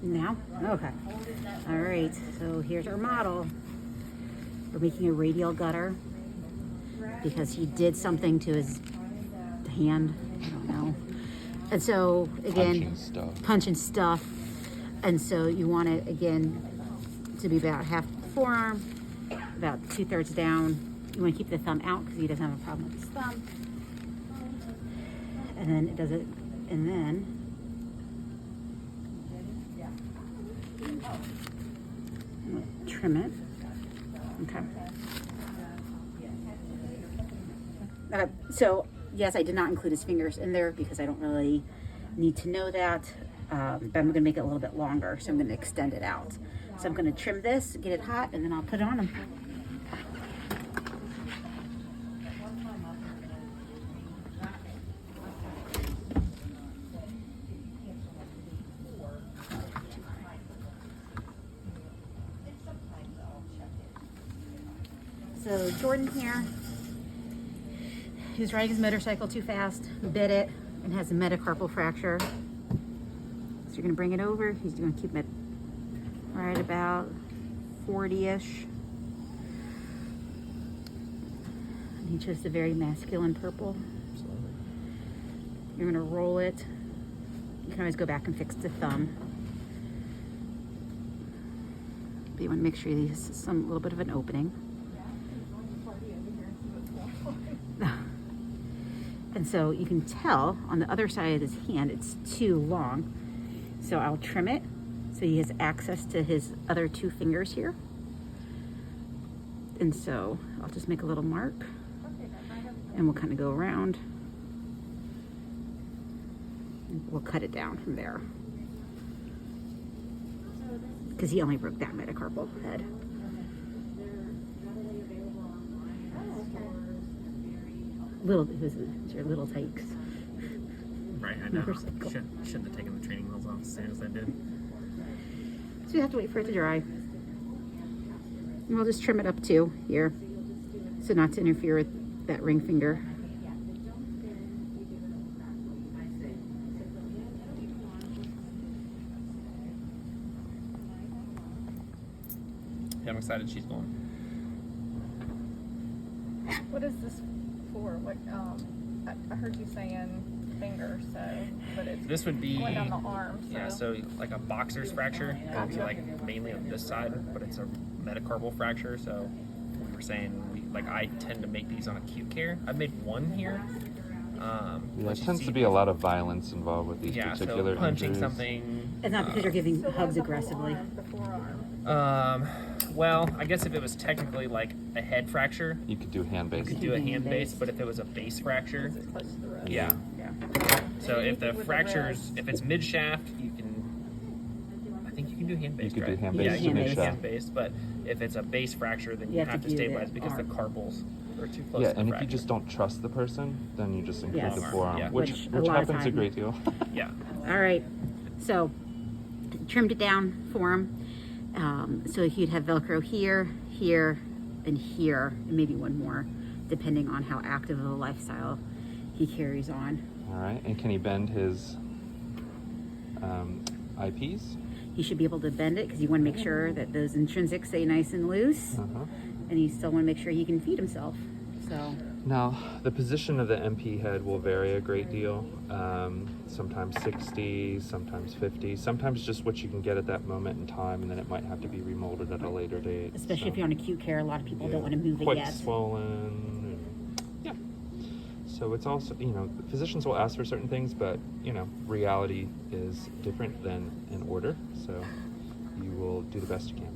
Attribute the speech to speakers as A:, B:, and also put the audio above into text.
A: Now? Okay. All right, so here's our model. We're making a radial gutter because he did something to his hand. I don't know. And so, again, punching stuff. And so you want it, again, to be about half the forearm, about 2/3 down. You want to keep the thumb out because he doesn't have a problem with his thumb. And then it does it, and then trim it. Okay. So yes, I did not include his fingers in there because I don't really need to know that. But I'm going to make it a little bit longer, so I'm going to extend it out. So I'm going to trim this, get it hot, and then I'll put it on him. So Jordan here, he was riding his motorcycle too fast, bit it, and has a metacarpal fracture. So you're gonna bring it over. He's gonna keep it right about 40-ish. And he chose the very masculine purple. You're gonna roll it. You can always go back and fix the thumb. But you wanna make sure he has a little bit of an opening. And so you can tell on the other side of his hand, it's too long. So I'll trim it so he has access to his other 2 fingers here. And so I'll just make a little mark and we'll kind of go around. And we'll cut it down from there. Because he only broke that metacarpal head. These are little takes.
B: Right, I know. Shouldn't have taken the training wheels off as soon as I did.
A: So you have to wait for it to dry. And we'll just trim it up too here, so not to interfere with that ring finger.
B: Yeah, I'm excited she's going.
C: What is this for? What I heard you saying finger, so but it's
B: This would be
C: going down the arm. So.
B: Yeah, so like a boxer's fracture. It would be like mainly on this side, but it's a metacarpal fracture. So we were saying I tend to make these on acute care. I've made one here.
D: There tends to be a lot of violence involved with these particular
B: so punching
D: injuries.
B: something.
A: It's not because you're giving hugs aggressively.
C: The forearm.
B: Well, I guess if it was technically like a head fracture,
D: You could do hand-based.
B: you could do a hand base, but if it was a base fracture,
C: Close to the rest.
B: yeah. So if the
C: Anything with the
B: fractures,
C: wrist.
B: if it's mid shaft, you can. I think you can do hand based.
D: You could do
B: right?
D: hand-based
B: Yeah, you can do
A: mid-shaft.
B: hand based, but if it's a base fracture, then you
A: You have
B: have
A: to
B: to
A: do
B: stabilize
A: the
B: because
A: arm.
B: the carpals are too close.
D: Yeah,
B: to the
D: and if
B: fracture.
D: you just don't trust the person, then you just include
A: Yes.
D: the forearm,
B: Yeah.
D: which
A: Which a lot of
D: happens a
A: time-
D: great deal.
B: Yeah.
A: All right, so trimmed it down for him. So he'd have Velcro here, here, and here, and maybe one more, depending on how active of a lifestyle he carries on.
D: All right, and can he bend his eyepiece?
A: He should be able to bend it because you want to make sure that those intrinsics stay nice and loose,
D: Uh-huh.
A: and you still want to make sure he can feed himself. So
D: Now, the position of the MP head will vary a great deal. Sometimes 60, sometimes 50, sometimes just what you can get at that moment in time, and then it might have to be remolded at a later date.
A: especially if
D: So,
A: you're on acute care, a lot of people don't want to move it
D: quite
A: yet.
D: swollen. And, yeah. So it's also, physicians will ask for certain things, but, reality is different than an order. So you will do the best you can.